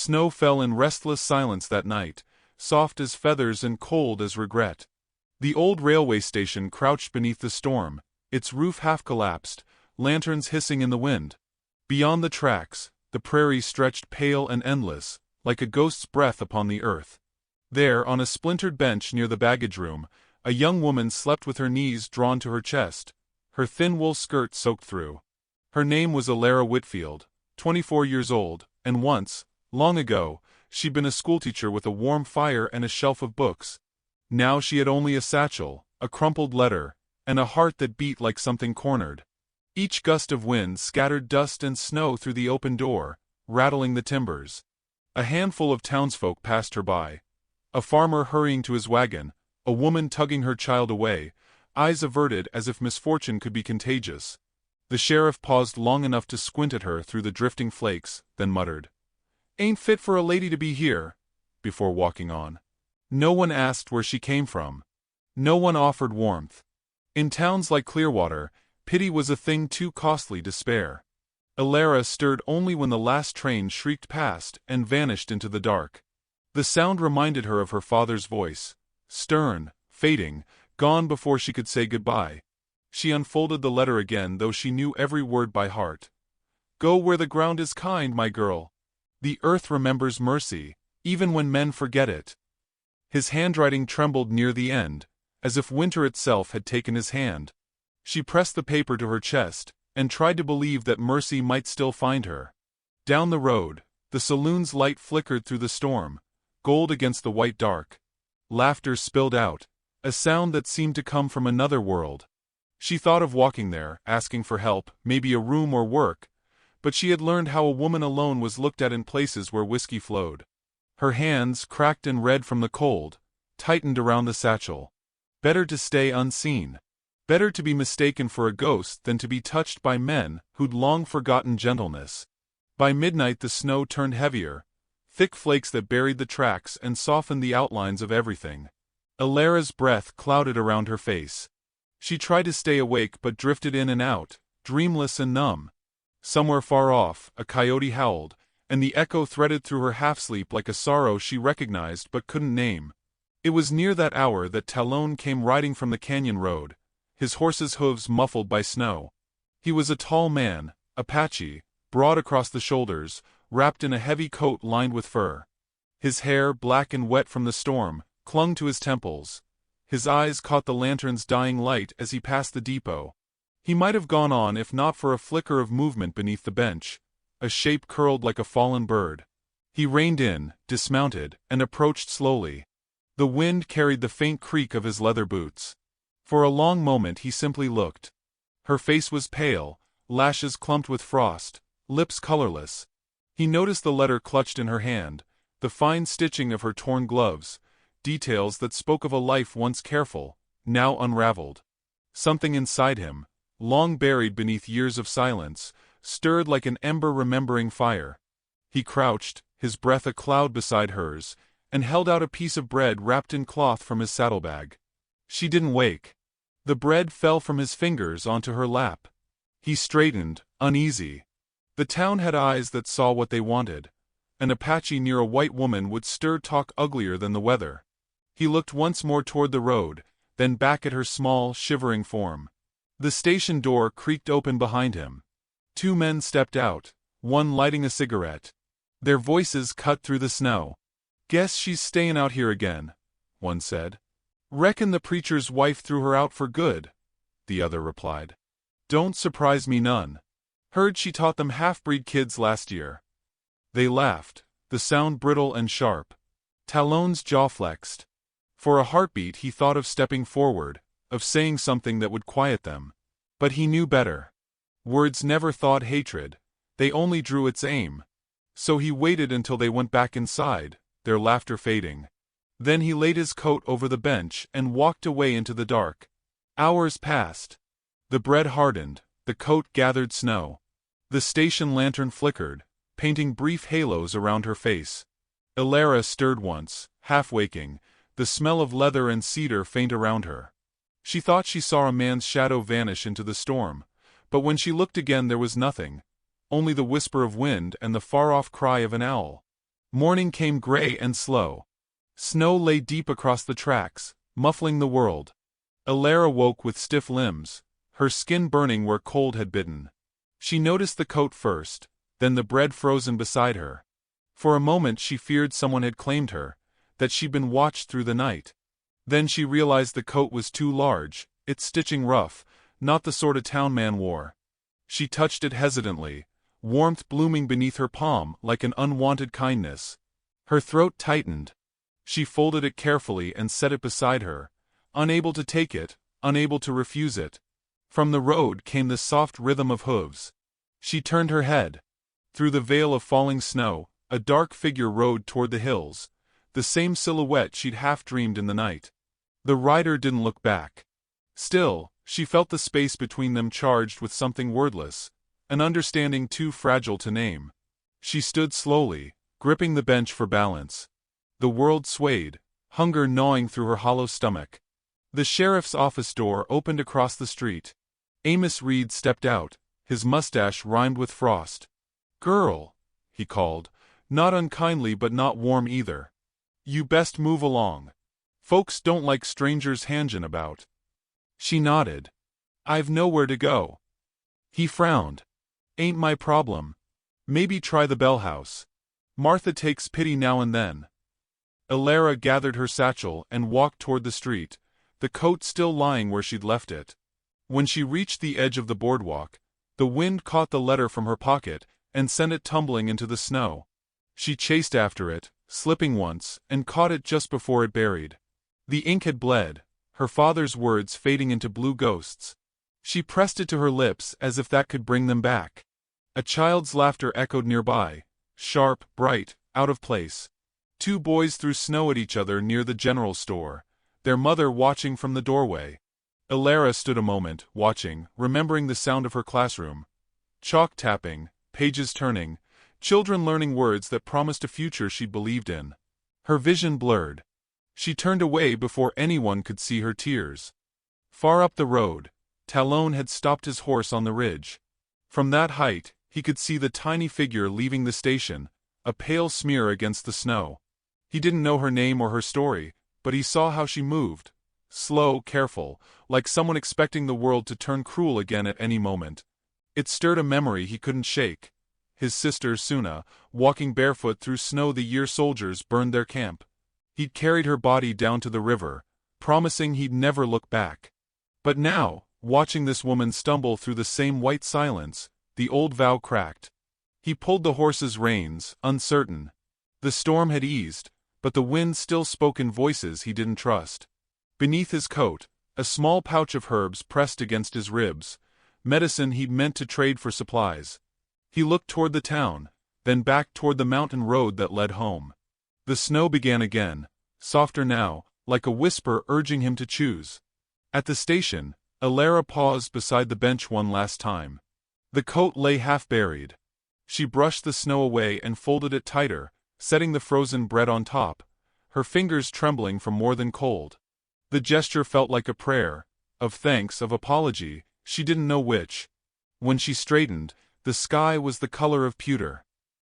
Snow fell in restless silence that night, soft as feathers and cold as regret. The old railway station crouched beneath the storm, its roof half collapsed, lanterns hissing in the wind. Beyond the tracks, the prairie stretched pale and endless, like a ghost's breath upon the earth. There, on a splintered bench near the baggage room, a young woman slept with her knees drawn to her chest, her thin wool skirt soaked through. Her name was Alara Whitfield, 24 years old, and once, long ago, she'd been a schoolteacher with a warm fire and a shelf of books. Now she had only a satchel, a crumpled letter, and a heart that beat like something cornered. Each gust of wind scattered dust and snow through the open door, rattling the timbers. A handful of townsfolk passed her by. A farmer hurrying to his wagon, a woman tugging her child away, eyes averted as if misfortune could be contagious. The sheriff paused long enough to squint at her through the drifting flakes, then muttered, "Ain't fit for a lady to be here," before walking on. No one asked where she came from. No one offered warmth. In towns like Clearwater, pity was a thing too costly to spare. Alara stirred only when the last train shrieked past and vanished into the dark. The sound reminded her of her father's voice, stern, fading, gone before she could say goodbye. She unfolded the letter again, though she knew every word by heart. "Go where the ground is kind, my girl. The earth remembers mercy, even when men forget it." His handwriting trembled near the end, as if winter itself had taken his hand. She pressed the paper to her chest, and tried to believe that mercy might still find her. Down the road, the saloon's light flickered through the storm, gold against the white dark. Laughter spilled out, a sound that seemed to come from another world. She thought of walking there, asking for help, maybe a room or work, but she had learned how a woman alone was looked at in places where whiskey flowed. Her hands, cracked and red from the cold, tightened around the satchel. Better to stay unseen. Better to be mistaken for a ghost than to be touched by men who'd long forgotten gentleness. By midnight the snow turned heavier, thick flakes that buried the tracks and softened the outlines of everything. Alara's breath clouded around her face. She tried to stay awake but drifted in and out, dreamless and numb. Somewhere far off, a coyote howled, and the echo threaded through her half-sleep like a sorrow she recognized but couldn't name. It was near that hour that Talon came riding from the canyon road, his horse's hooves muffled by snow. He was a tall man, Apache, broad across the shoulders, wrapped in a heavy coat lined with fur. His hair, black and wet from the storm, clung to his temples. His eyes caught the lantern's dying light as he passed the depot. He might have gone on if not for a flicker of movement beneath the bench, a shape curled like a fallen bird. He reined in, dismounted, and approached slowly. The wind carried the faint creak of his leather boots. For a long moment he simply looked. Her face was pale, lashes clumped with frost, lips colorless. He noticed the letter clutched in her hand, the fine stitching of her torn gloves, details that spoke of a life once careful, now unraveled. Something inside him, long buried beneath years of silence, stirred like an ember remembering fire. He crouched, his breath a cloud beside hers, and held out a piece of bread wrapped in cloth from his saddlebag. She didn't wake. The bread fell from his fingers onto her lap. He straightened, uneasy. The town had eyes that saw what they wanted. An Apache near a white woman would stir talk uglier than the weather. He looked once more toward the road, then back at her small, shivering form. The station door creaked open behind him. Two men stepped out, one lighting a cigarette. Their voices cut through the snow. "Guess she's stayin' out here again," one said. "Reckon the preacher's wife threw her out for good," the other replied. "Don't surprise me none. Heard she taught them half-breed kids last year." They laughed, the sound brittle and sharp. Talon's jaw flexed. For a heartbeat he thought of stepping forward, of saying something that would quiet them. But he knew better. Words never thawed hatred, they only drew its aim. So he waited until they went back inside, their laughter fading. Then he laid his coat over the bench and walked away into the dark. Hours passed. The bread hardened, the coat gathered snow. The station lantern flickered, painting brief halos around her face. Alara stirred once, half-waking, the smell of leather and cedar faint around her. She thought she saw a man's shadow vanish into the storm, but when she looked again there was nothing, only the whisper of wind and the far-off cry of an owl. Morning came gray and slow. Snow lay deep across the tracks, muffling the world. Alara woke with stiff limbs, her skin burning where cold had bitten. She noticed the coat first, then the bread frozen beside her. For a moment she feared someone had claimed her, that she'd been watched through the night. Then she realized the coat was too large, its stitching rough, not the sort a town man wore. She touched it hesitantly, warmth blooming beneath her palm like an unwanted kindness. Her throat tightened. She folded it carefully and set it beside her, unable to take it, unable to refuse it. From the road came the soft rhythm of hooves. She turned her head. Through the veil of falling snow, a dark figure rode toward the hills, the same silhouette she'd half-dreamed in the night. The rider didn't look back. Still, she felt the space between them charged with something wordless, an understanding too fragile to name. She stood slowly, gripping the bench for balance. The world swayed, hunger gnawing through her hollow stomach. The sheriff's office door opened across the street. Amos Reed stepped out, his mustache rimed with frost. "Girl," he called, not unkindly but not warm either. "You best move along. Folks don't like strangers hangin' about." She nodded. "I've nowhere to go." He frowned. "Ain't my problem. Maybe try the Bell House. Martha takes pity now and then." Alara gathered her satchel and walked toward the street, the coat still lying where she'd left it. When she reached the edge of the boardwalk, the wind caught the letter from her pocket and sent it tumbling into the snow. She chased after it, slipping once, and caught it just before it buried. The ink had bled, her father's words fading into blue ghosts. She pressed it to her lips as if that could bring them back. A child's laughter echoed nearby, sharp, bright, out of place. Two boys threw snow at each other near the general store, their mother watching from the doorway. Alara stood a moment, watching, remembering the sound of her classroom. Chalk tapping, pages turning, children learning words that promised a future she believed in. Her vision blurred. She turned away before anyone could see her tears. Far up the road, Talon had stopped his horse on the ridge. From that height, he could see the tiny figure leaving the station, a pale smear against the snow. He didn't know her name or her story, but he saw how she moved. Slow, careful, like someone expecting the world to turn cruel again at any moment. It stirred a memory he couldn't shake. His sister Suna, walking barefoot through snow the year soldiers burned their camp. He'd carried her body down to the river, promising he'd never look back. But now, watching this woman stumble through the same white silence, the old vow cracked. He pulled the horse's reins, uncertain. The storm had eased, but the wind still spoke in voices he didn't trust. Beneath his coat, a small pouch of herbs pressed against his ribs, medicine he'd meant to trade for supplies. He looked toward the town, then back toward the mountain road that led home. The snow began again, softer now, like a whisper urging him to choose. At the station, Alara paused beside the bench one last time. The coat lay half buried. She brushed the snow away and folded it tighter, setting the frozen bread on top, her fingers trembling from more than cold. The gesture felt like a prayer, of thanks, of apology, she didn't know which. When she straightened, the sky was the color of pewter.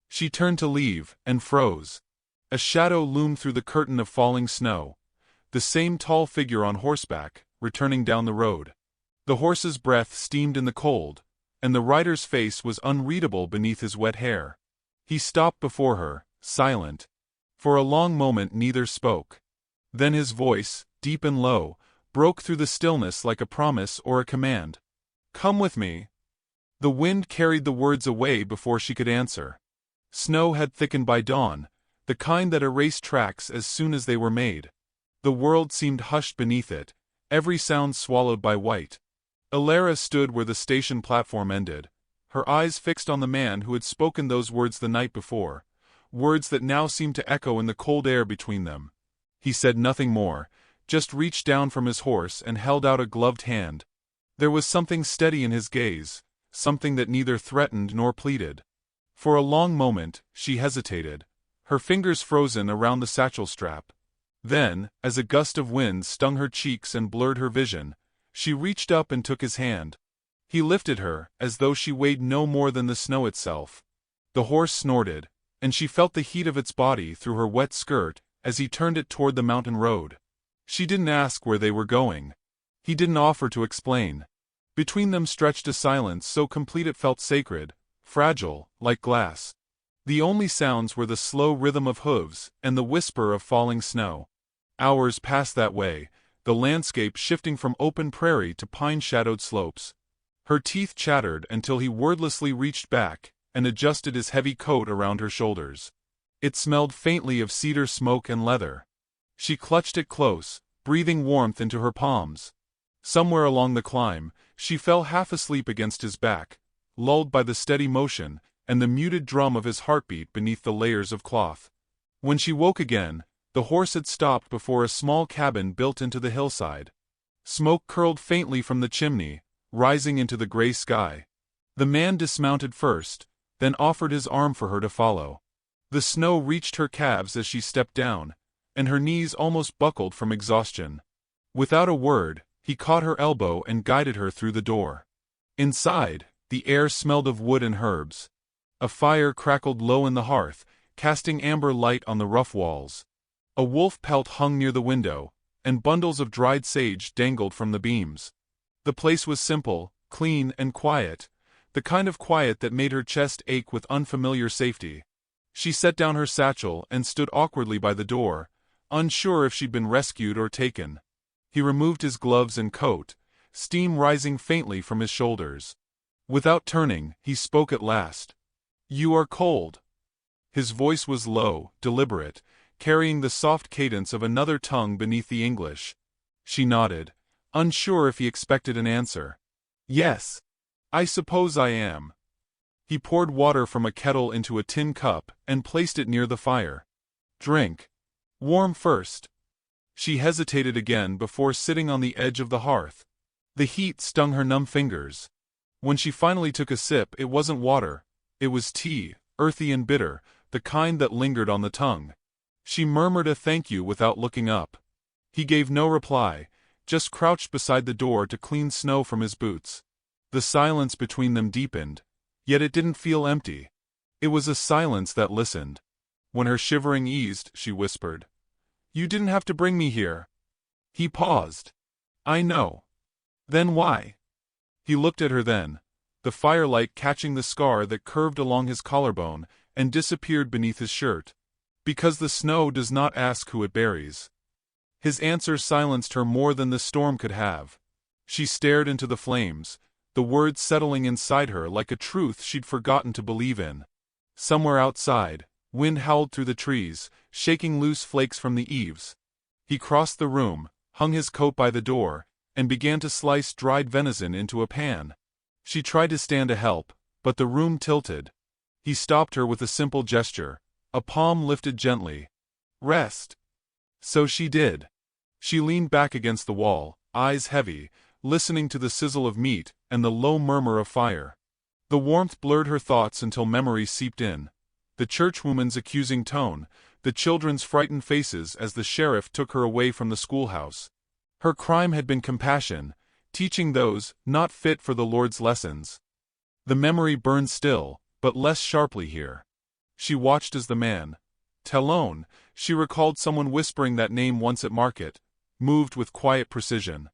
She turned to leave, and froze. A shadow loomed through the curtain of falling snow, the same tall figure on horseback, returning down the road. The horse's breath steamed in the cold, and the rider's face was unreadable beneath his wet hair. He stopped before her, silent. For a long moment neither spoke. Then his voice, deep and low, broke through the stillness like a promise or a command. "Come with me." The wind carried the words away before she could answer. Snow had thickened by dawn, the kind that erased tracks as soon as they were made. The world seemed hushed beneath it, every sound swallowed by white. Alara stood where the station platform ended, her eyes fixed on the man who had spoken those words the night before, words that now seemed to echo in the cold air between them. He said nothing more, just reached down from his horse and held out a gloved hand. There was something steady in his gaze, something that neither threatened nor pleaded. For a long moment, she hesitated, her fingers frozen around the satchel strap. Then, as a gust of wind stung her cheeks and blurred her vision, she reached up and took his hand. He lifted her, as though she weighed no more than the snow itself. The horse snorted, and she felt the heat of its body through her wet skirt as he turned it toward the mountain road. She didn't ask where they were going. He didn't offer to explain. Between them stretched a silence so complete it felt sacred, fragile, like glass. The only sounds were the slow rhythm of hooves and the whisper of falling snow. Hours passed that way, the landscape shifting from open prairie to pine-shadowed slopes. Her teeth chattered until he wordlessly reached back and adjusted his heavy coat around her shoulders. It smelled faintly of cedar smoke and leather. She clutched it close, breathing warmth into her palms. Somewhere along the climb, she fell half asleep against his back, lulled by the steady motion and the muted drum of his heartbeat beneath the layers of cloth. When she woke again, the horse had stopped before a small cabin built into the hillside. Smoke curled faintly from the chimney, rising into the gray sky. The man dismounted first, then offered his arm for her to follow. The snow reached her calves as she stepped down, and her knees almost buckled from exhaustion. Without a word, he caught her elbow and guided her through the door. Inside, the air smelled of wood and herbs. A fire crackled low in the hearth, casting amber light on the rough walls. A wolf pelt hung near the window, and bundles of dried sage dangled from the beams. The place was simple, clean, and quiet, the kind of quiet that made her chest ache with unfamiliar safety. She set down her satchel and stood awkwardly by the door, unsure if she'd been rescued or taken. He removed his gloves and coat, steam rising faintly from his shoulders. Without turning, he spoke at last. "You are cold." His voice was low, deliberate, carrying the soft cadence of another tongue beneath the English. She nodded, unsure if he expected an answer. "Yes. I suppose I am." He poured water from a kettle into a tin cup and placed it near the fire. "Drink. Warm first." She hesitated again before sitting on the edge of the hearth. The heat stung her numb fingers. When she finally took a sip, it wasn't water. It was tea, earthy and bitter, the kind that lingered on the tongue. She murmured a thank you without looking up. He gave no reply, just crouched beside the door to clean snow from his boots. The silence between them deepened, yet it didn't feel empty. It was a silence that listened. When her shivering eased, she whispered, "You didn't have to bring me here." He paused. "I know." "Then why?" He looked at her then, the firelight catching the scar that curved along his collarbone and disappeared beneath his shirt. "Because the snow does not ask who it buries." His answer silenced her more than the storm could have. She stared into the flames, the words settling inside her like a truth she'd forgotten to believe in. Somewhere outside, wind howled through the trees, shaking loose flakes from the eaves. He crossed the room, hung his coat by the door, and began to slice dried venison into a pan. She tried to stand to help, but the room tilted. He stopped her with a simple gesture, a palm lifted gently. "Rest." So she did. She leaned back against the wall, eyes heavy, listening to the sizzle of meat and the low murmur of fire. The warmth blurred her thoughts until memory seeped in. The churchwoman's accusing tone, the children's frightened faces as the sheriff took her away from the schoolhouse. Her crime had been compassion, teaching those not fit for the Lord's lessons. The memory burned still, but less sharply here. She watched as the man, Talon, she recalled someone whispering that name once at market, moved with quiet precision.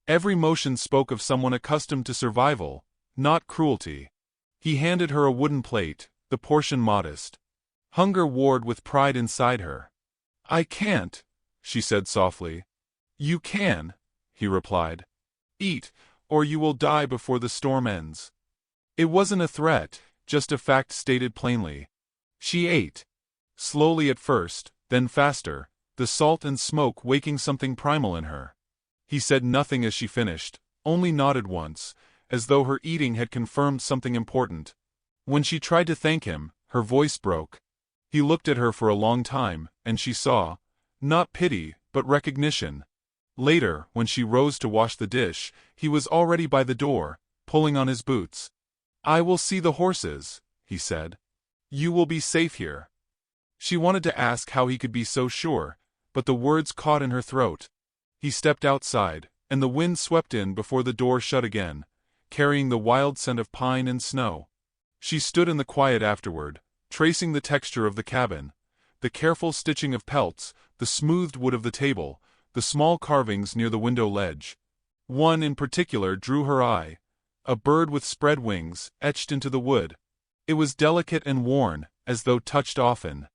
Every motion spoke of someone accustomed to survival, not cruelty. He handed her a wooden plate, the portion modest. Hunger warred with pride inside her. "I can't," she said softly. "You can," he replied. "Eat, or you will die before the storm ends." It wasn't a threat, just a fact stated plainly. She ate. Slowly at first, then faster, the salt and smoke waking something primal in her. He said nothing as she finished, only nodded once, as though her eating had confirmed something important. When she tried to thank him, her voice broke. He looked at her for a long time, and she saw, not pity, but recognition. Later, when she rose to wash the dish, he was already by the door, pulling on his boots. "I will see the horses," he said. "You will be safe here." She wanted to ask how he could be so sure, but the words caught in her throat. He stepped outside, and the wind swept in before the door shut again, carrying the wild scent of pine and snow. She stood in the quiet afterward, tracing the texture of the cabin, the careful stitching of pelts, the smoothed wood of the table, the small carvings near the window ledge. One in particular drew her eye, a bird with spread wings, etched into the wood. It was delicate and worn, as though touched often.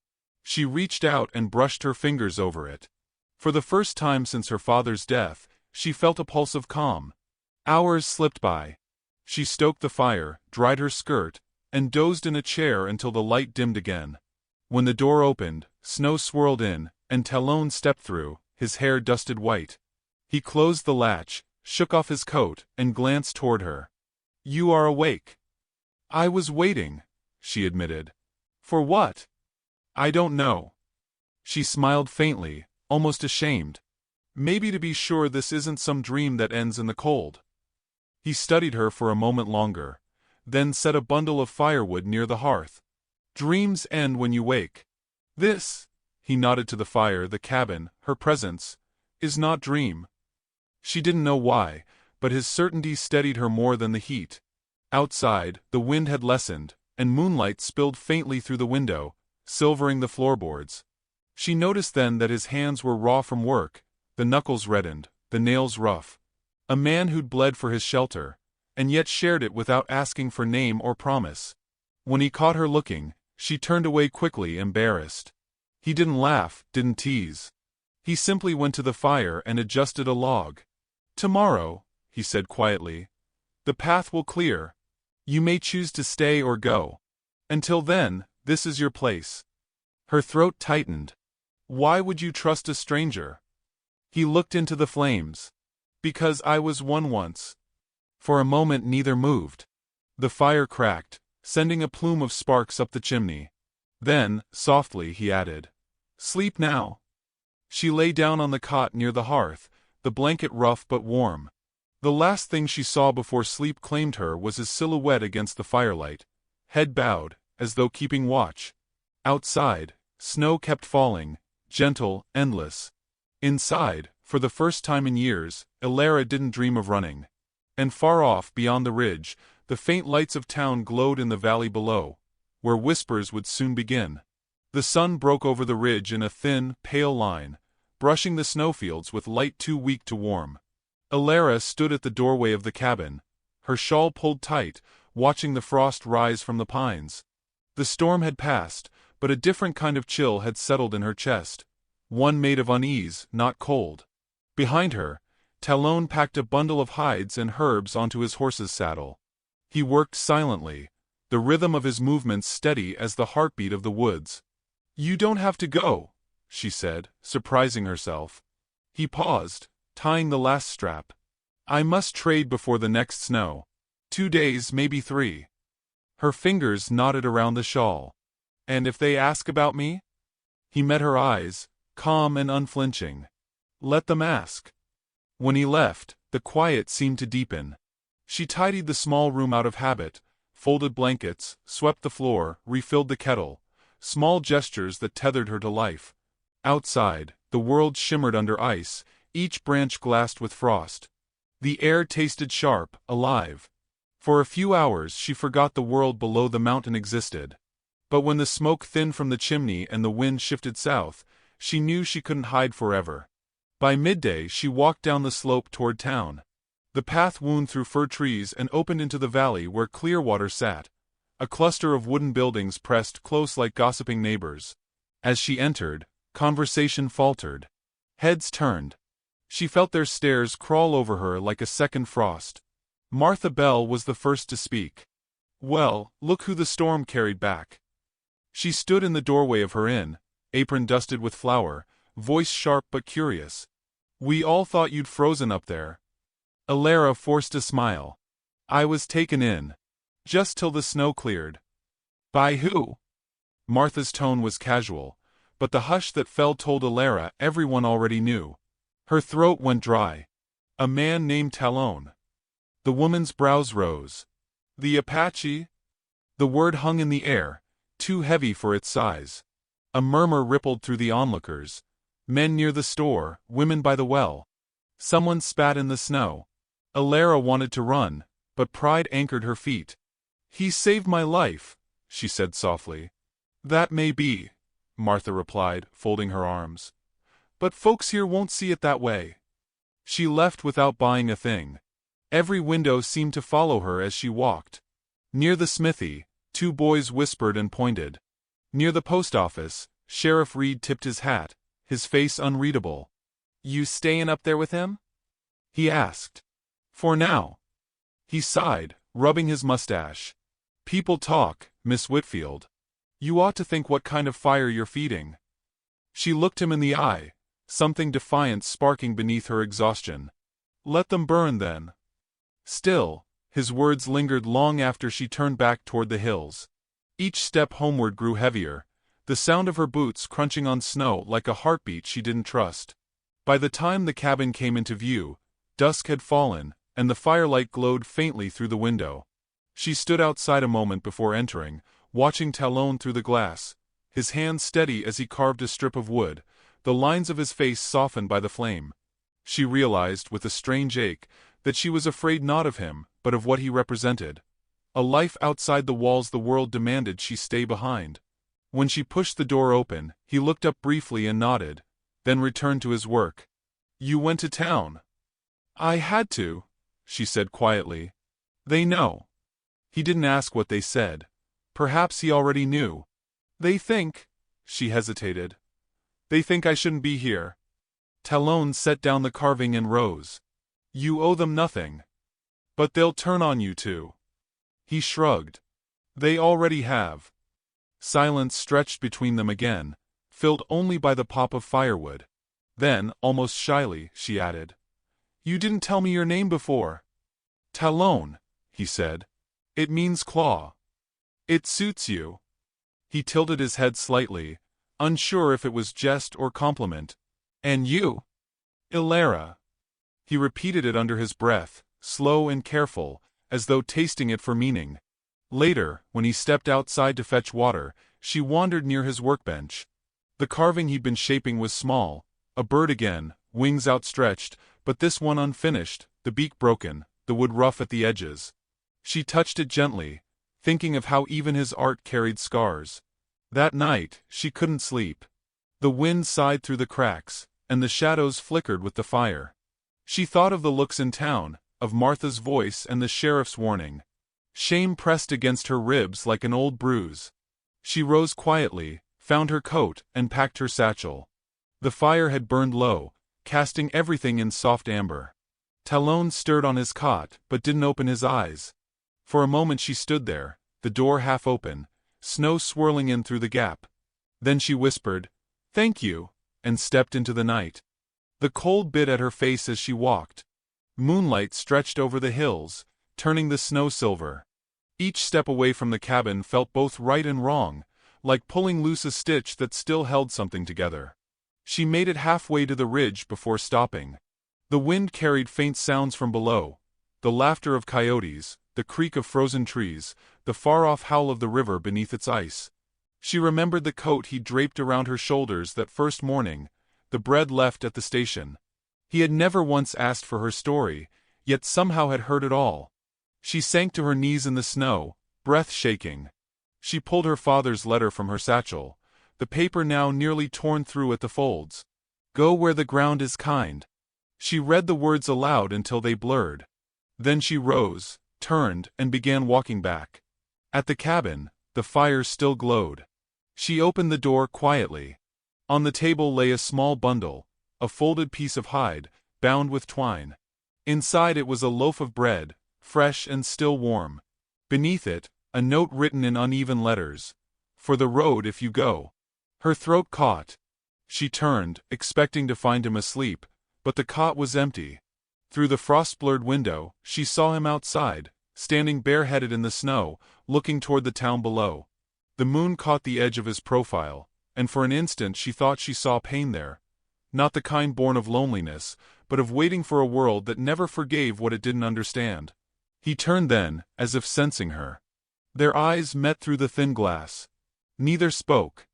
She reached out and brushed her fingers over it. For the first time since her father's death, she felt a pulse of calm. Hours slipped by. She stoked the fire, dried her skirt, and dozed in a chair until the light dimmed again. When the door opened, snow swirled in, and Talon stepped through, his hair dusted white. He closed the latch, shook off his coat, and glanced toward her. "You are awake." "I was waiting," she admitted. "For what?" "I don't know." She smiled faintly, almost ashamed. "Maybe to be sure this isn't some dream that ends in the cold." He studied her for a moment longer, then set a bundle of firewood near the hearth. "Dreams end when you wake. This," he nodded to the fire, the cabin, her presence, "is not dream." She didn't know why, but his certainty steadied her more than the heat. Outside, the wind had lessened, and moonlight spilled faintly through the window, silvering the floorboards. She noticed then that his hands were raw from work, the knuckles reddened, the nails rough. A man who'd bled for his shelter, and yet shared it without asking for name or promise. When he caught her looking, she turned away quickly, embarrassed. He didn't laugh, didn't tease. He simply went to the fire and adjusted a log. "Tomorrow," he said quietly, "the path will clear. You may choose to stay or go. Until then, this is your place." Her throat tightened. "Why would you trust a stranger?" He looked into the flames. "Because I was one once." For a moment neither moved. The fire cracked, sending a plume of sparks up the chimney. Then, softly, he added, "Sleep now." She lay down on the cot near the hearth, the blanket rough but warm. The last thing she saw before sleep claimed her was his silhouette against the firelight, head bowed, as though keeping watch. Outside, snow kept falling, gentle, endless. Inside, for the first time in years, Elara didn't dream of running. And far off, beyond the ridge, the faint lights of town glowed in the valley below, where whispers would soon begin. The sun broke over the ridge in a thin, pale line, brushing the snowfields with light too weak to warm. Elara stood at the doorway of the cabin, her shawl pulled tight, watching the frost rise from the pines. The storm had passed, but a different kind of chill had settled in her chest, one made of unease, not cold. Behind her, Talon packed a bundle of hides and herbs onto his horse's saddle. He worked silently, the rhythm of his movements steady as the heartbeat of the woods. "You don't have to go," she said, surprising herself. He paused, tying the last strap. "I must trade before the next snow. 2 days, maybe 3. Her fingers knotted around the shawl. "And if they ask about me?" He met her eyes, calm and unflinching. "Let them ask." When he left, the quiet seemed to deepen. She tidied the small room out of habit, folded blankets, swept the floor, refilled the kettle, small gestures that tethered her to life. Outside, the world shimmered under ice, each branch glassed with frost. The air tasted sharp, alive. For a few hours she forgot the world below the mountain existed. But when the smoke thinned from the chimney and the wind shifted south, she knew she couldn't hide forever. By midday she walked down the slope toward town. The path wound through fir trees and opened into the valley where Clearwater sat, a cluster of wooden buildings pressed close like gossiping neighbors. As she entered, conversation faltered. Heads turned. She felt their stares crawl over her like a second frost. Martha Bell was the first to speak. "Well, look who the storm carried back." She stood in the doorway of her inn, apron dusted with flour, voice sharp but curious. "We all thought you'd frozen up there." Elara forced a smile. "I was taken in. Just till the snow cleared." "By who?" Martha's tone was casual, but the hush that fell told Elara everyone already knew. Her throat went dry. "A man named Talon." The woman's brows rose. "The Apache?" The word hung in the air, too heavy for its size. A murmur rippled through the onlookers. Men near the store, women by the well. Someone spat in the snow. Elara wanted to run, but pride anchored her feet. "He saved my life," she said softly. That may be, Martha replied, folding her arms. But folks here won't see it that way. She left without buying a thing. Every window seemed to follow her as she walked. Near the smithy, two boys whispered and pointed. Near the post office, Sheriff Reed tipped his hat, his face unreadable. "You stayin' up there with him?" he asked. "For now." He sighed, rubbing his mustache. "People talk, Miss Whitfield. You ought to think what kind of fire you're feeding." She looked him in the eye, something defiant sparking beneath her exhaustion. "Let them burn, then." Still, his words lingered long after she turned back toward the hills. Each step homeward grew heavier, the sound of her boots crunching on snow like a heartbeat she didn't trust. By the time the cabin came into view, dusk had fallen, and the firelight glowed faintly through the window. She stood outside a moment before entering, watching Talon through the glass, his hand steady as he carved a strip of wood, the lines of his face softened by the flame. She realized, with a strange ache, that she was afraid not of him, but of what he represented. A life outside the walls the world demanded she stay behind. When she pushed the door open, he looked up briefly and nodded, then returned to his work. "You went to town." "I had to," she said quietly. "They know." He didn't ask what they said. Perhaps he already knew. "They think," she hesitated. "They think I shouldn't be here." Talon set down the carving and rose. "You owe them nothing. But they'll turn on you too." He shrugged. "They already have." Silence stretched between them again, filled only by the pop of firewood. Then, almost shyly, she added, "You didn't tell me your name before." "Talon," he said. "It means claw. It suits you." He tilted his head slightly, unsure if it was jest or compliment. "And you?" "Ilara." He repeated it under his breath, slow and careful, as though tasting it for meaning. Later, when he stepped outside to fetch water, she wandered near his workbench. The carving he'd been shaping was small, a bird again, wings outstretched, but this one unfinished, the beak broken, the wood rough at the edges. She touched it gently, thinking of how even his art carried scars. That night, she couldn't sleep. The wind sighed through the cracks, and the shadows flickered with the fire. She thought of the looks in town, of Martha's voice and the sheriff's warning. Shame pressed against her ribs like an old bruise. She rose quietly, found her coat, and packed her satchel. The fire had burned low, casting everything in soft amber. Talon stirred on his cot, but didn't open his eyes. For a moment she stood there, the door half open, snow swirling in through the gap. Then she whispered, "Thank you," and stepped into the night. The cold bit at her face as she walked. Moonlight stretched over the hills, turning the snow silver. Each step away from the cabin felt both right and wrong, like pulling loose a stitch that still held something together. She made it halfway to the ridge before stopping. The wind carried faint sounds from below, the laughter of coyotes, the creak of frozen trees, the far-off howl of the river beneath its ice. She remembered the coat he draped around her shoulders that first morning, the bread left at the station. He had never once asked for her story, yet somehow had heard it all. She sank to her knees in the snow, breath shaking. She pulled her father's letter from her satchel, the paper now nearly torn through at the folds. "Go where the ground is kind." She read the words aloud until they blurred. Then she rose, turned, and began walking back. At the cabin, the fire still glowed. She opened the door quietly. On the table lay a small bundle, a folded piece of hide, bound with twine. Inside it was a loaf of bread, fresh and still warm. Beneath it, a note written in uneven letters. "For the road if you go." Her throat caught. She turned, expecting to find him asleep, but the cot was empty. Through the frost-blurred window, she saw him outside, standing bareheaded in the snow, looking toward the town below. The moon caught the edge of his profile, and for an instant she thought she saw pain there. Not the kind born of loneliness, but of waiting for a world that never forgave what it didn't understand. He turned then, as if sensing her. Their eyes met through the thin glass. Neither spoke.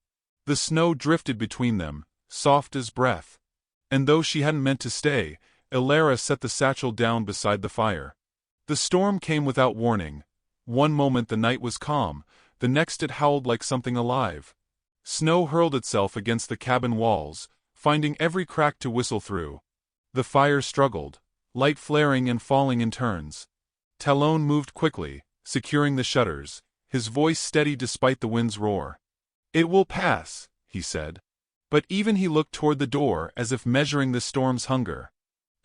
The snow drifted between them, soft as breath. And though she hadn't meant to stay, Ilara set the satchel down beside the fire. The storm came without warning. One moment the night was calm, the next it howled like something alive. Snow hurled itself against the cabin walls, finding every crack to whistle through. The fire struggled, light flaring and falling in turns. Talon moved quickly, securing the shutters, his voice steady despite the wind's roar. "It will pass," he said. But even he looked toward the door as if measuring the storm's hunger.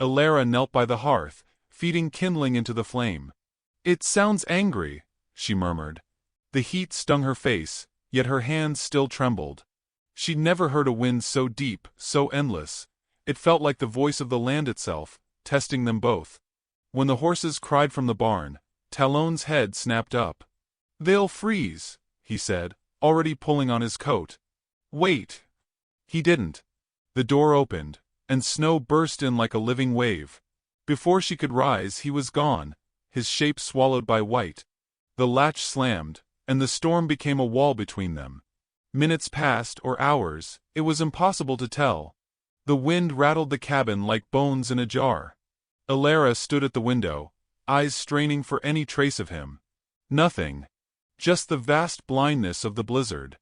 Alara knelt by the hearth, feeding kindling into the flame. "It sounds angry," she murmured. The heat stung her face, yet her hands still trembled. She'd never heard a wind so deep, so endless. It felt like the voice of the land itself, testing them both. When the horses cried from the barn, Talon's head snapped up. "They'll freeze," he said, already pulling on his coat. "Wait." He didn't. The door opened, and snow burst in like a living wave. Before she could rise, he was gone, his shape swallowed by white. The latch slammed, and the storm became a wall between them. Minutes passed, or hours, it was impossible to tell. The wind rattled the cabin like bones in a jar. Alara stood at the window, eyes straining for any trace of him. Nothing. Just the vast blindness of the blizzard.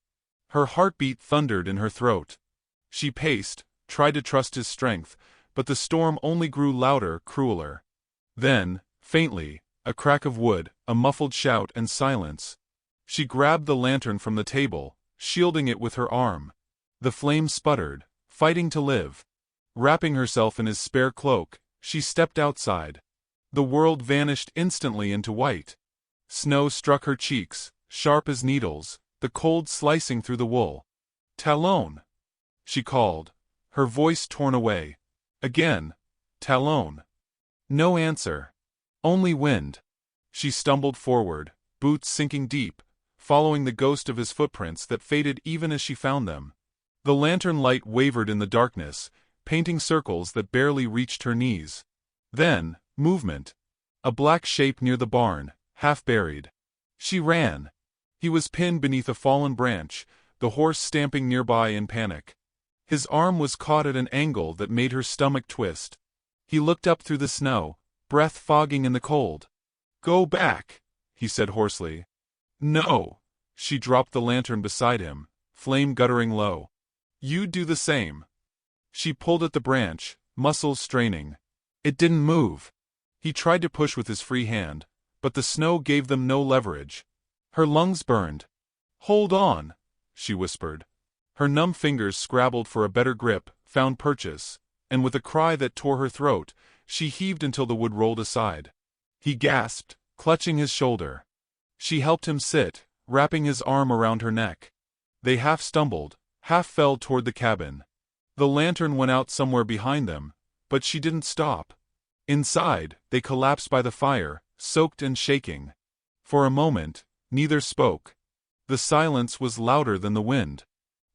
Her heartbeat thundered in her throat. She paced, tried to trust his strength, but the storm only grew louder, crueler. Then, faintly, a crack of wood, a muffled shout, and silence. She grabbed the lantern from the table, shielding it with her arm. The flame sputtered, fighting to live. Wrapping herself in his spare cloak, she stepped outside. The world vanished instantly into white. Snow struck her cheeks, sharp as needles, the cold slicing through the wool. "Talon!" she called, her voice torn away. Again, "Talon!" No answer. Only wind. She stumbled forward, boots sinking deep, following the ghost of his footprints that faded even as she found them. The lantern light wavered in the darkness, painting circles that barely reached her knees. Then, movement. A black shape near the barn, half buried. She ran. He was pinned beneath a fallen branch, the horse stamping nearby in panic. His arm was caught at an angle that made her stomach twist. He looked up through the snow, breath fogging in the cold. "Go back," he said hoarsely. "No." She dropped the lantern beside him, flame guttering low. "You do the same." She pulled at the branch, muscles straining. It didn't move. He tried to push with his free hand, but the snow gave them no leverage. Her lungs burned. "Hold on," she whispered. Her numb fingers scrabbled for a better grip, found purchase, and with a cry that tore her throat, she heaved until the wood rolled aside. He gasped, clutching his shoulder. She helped him sit, wrapping his arm around her neck. They half stumbled, half fell toward the cabin. The lantern went out somewhere behind them, but she didn't stop. Inside, they collapsed by the fire, soaked and shaking. For a moment, neither spoke. The silence was louder than the wind.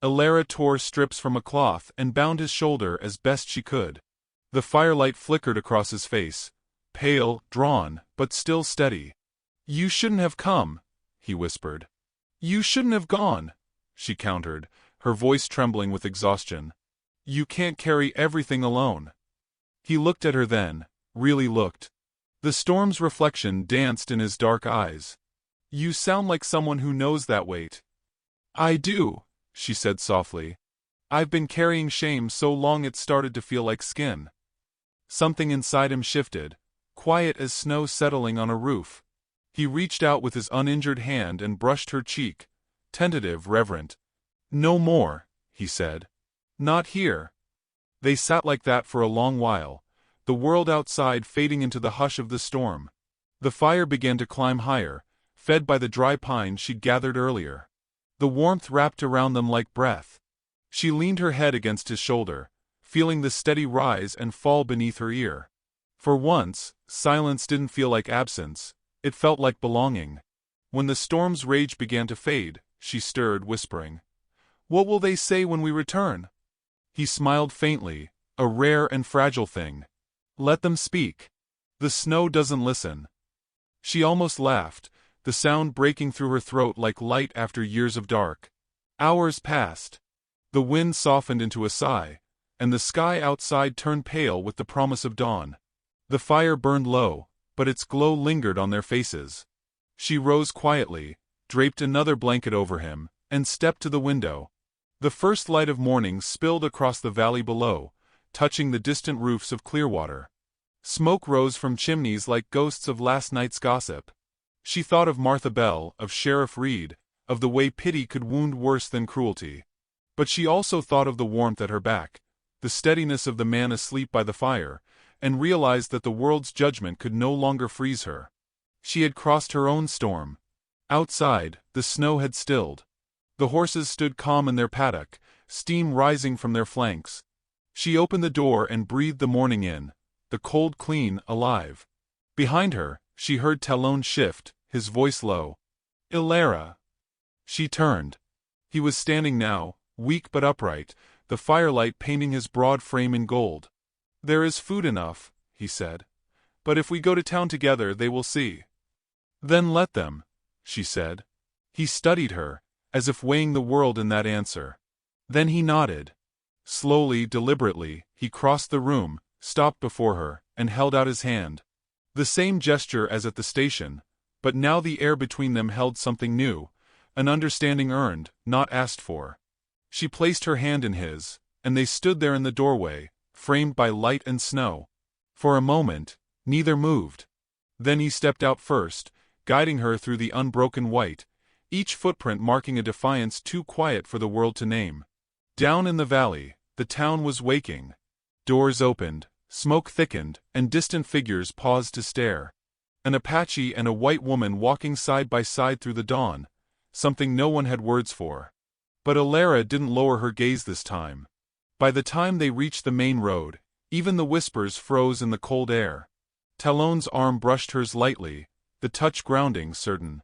Alara tore strips from a cloth and bound his shoulder as best she could. The firelight flickered across his face, pale, drawn, but still steady. "You shouldn't have come," he whispered. "You shouldn't have gone," she countered, her voice trembling with exhaustion. "You can't carry everything alone." He looked at her then, really looked. The storm's reflection danced in his dark eyes. "You sound like someone who knows that weight." "I do," she said softly. "I've been carrying shame so long it started to feel like skin." Something inside him shifted, quiet as snow settling on a roof. He reached out with his uninjured hand and brushed her cheek, tentative, reverent. "No more," he said. "Not here." They sat like that for a long while, the world outside fading into the hush of the storm. The fire began to climb higher, fed by the dry pine she'd gathered earlier. The warmth wrapped around them like breath. She leaned her head against his shoulder, feeling the steady rise and fall beneath her ear. For once, silence didn't feel like absence, it felt like belonging. When the storm's rage began to fade, she stirred, whispering, "What will they say when we return?" He smiled faintly, a rare and fragile thing. "Let them speak. The snow doesn't listen." She almost laughed, the sound breaking through her throat like light after years of dark. Hours passed. The wind softened into a sigh, and the sky outside turned pale with the promise of dawn. The fire burned low, but its glow lingered on their faces. She rose quietly, draped another blanket over him, and stepped to the window. The first light of morning spilled across the valley below, touching the distant roofs of Clearwater. Smoke rose from chimneys like ghosts of last night's gossip. She thought of Martha Bell, of Sheriff Reed, of the way pity could wound worse than cruelty. But she also thought of the warmth at her back, the steadiness of the man asleep by the fire, and realized that the world's judgment could no longer freeze her. She had crossed her own storm. Outside, the snow had stilled. The horses stood calm in their paddock, steam rising from their flanks. She opened the door and breathed the morning in, the cold clean, alive. Behind her, she heard Talon shift, his voice low. "Ilara." She turned. He was standing now, weak but upright, the firelight painting his broad frame in gold. "There is food enough," he said. "But if we go to town together they will see." "Then let them," she said. He studied her, as if weighing the world in that answer. Then he nodded. Slowly, deliberately, he crossed the room, stopped before her, and held out his hand. The same gesture as at the station, but now the air between them held something new, an understanding earned, not asked for. She placed her hand in his, and they stood there in the doorway, framed by light and snow. For a moment, neither moved. Then he stepped out first, guiding her through the unbroken white, each footprint marking a defiance too quiet for the world to name. Down in the valley, the town was waking. Doors opened, smoke thickened, and distant figures paused to stare. An Apache and a white woman walking side by side through the dawn, something no one had words for. But Ilara didn't lower her gaze this time. By the time they reached the main road, even the whispers froze in the cold air. Talon's arm brushed hers lightly, the touch grounding, certain.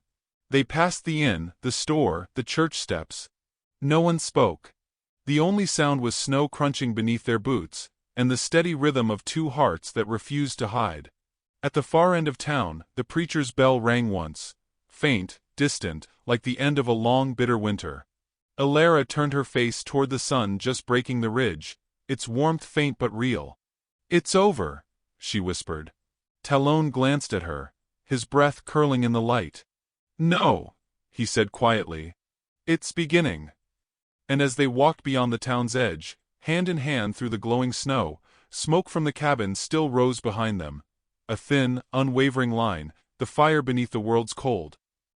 They passed the inn, the store, the church steps. No one spoke. The only sound was snow crunching beneath their boots, and the steady rhythm of two hearts that refused to hide. At the far end of town, the preacher's bell rang once, faint, distant, like the end of a long, bitter winter. Ilara turned her face toward the sun just breaking the ridge, its warmth faint but real. "It's over," she whispered. Talon glanced at her, his breath curling in the light. "No," he said quietly. "It's beginning." And as they walked beyond the town's edge, hand in hand through the glowing snow, smoke from the cabin still rose behind them. A thin, unwavering line, the fire beneath the world's cold.